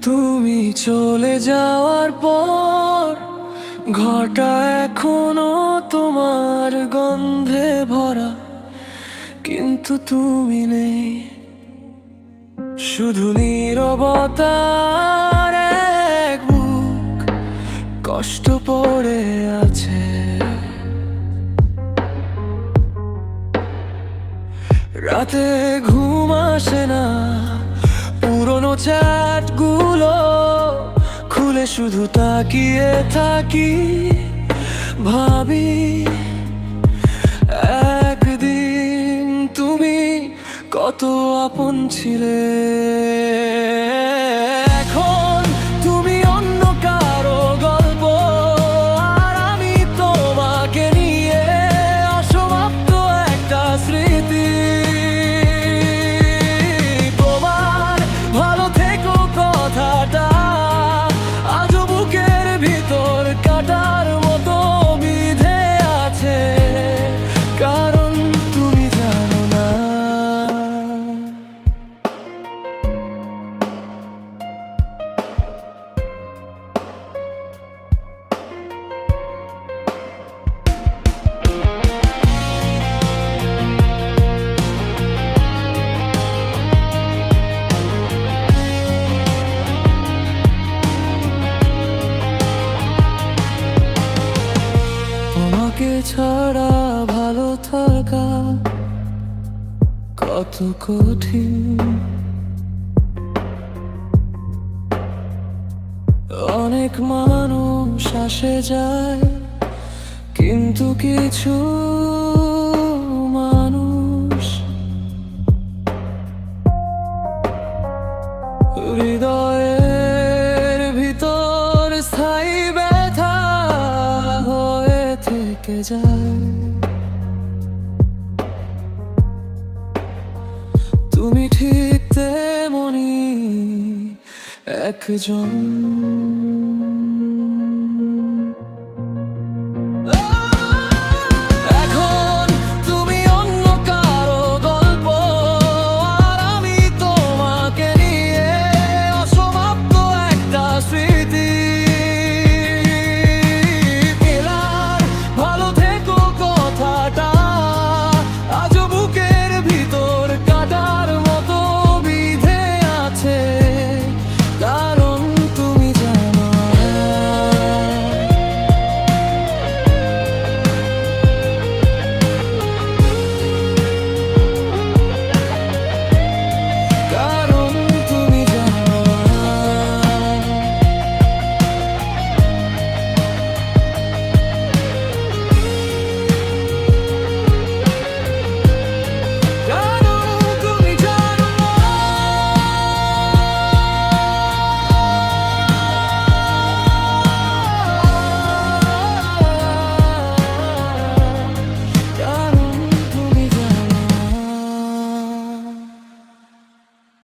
তুমি চলে যাওয়ার পর ঘরটা এখনো তোমার গন্ধে ভরা, কিন্তু তুমি নেই। শুধু নীরবতার এক বুক কষ্ট পড়ে আছে। রাতে ঘুম আসে না, পুরনো চ্যাট গুলো খুলে শুধু তাকিয়ে থাকি। ভাবি একদিন তুমি কত আপন ছিলে। এখন তুমি অন্য কারো গল্প, আর আমি তোমাকে নিয়ে অসমাপ্ত একটা স্মৃতি। তোমার ভালো থেকো কথাটা আজও বুকের ভিতর কাটার মতো বিঁধে আছে, কারণ তুমি জানো না। তোমাকে ছাড়া ভালো থাকা কত কঠিন। অনেক মানুষ আসে যায়, কিন্তু কিছু মানুষ হৃদয়ের ভিতর স্থায়ী ব্যথা হয়ে থেকে যায়। তুমি ঠিক তেমনি একজন।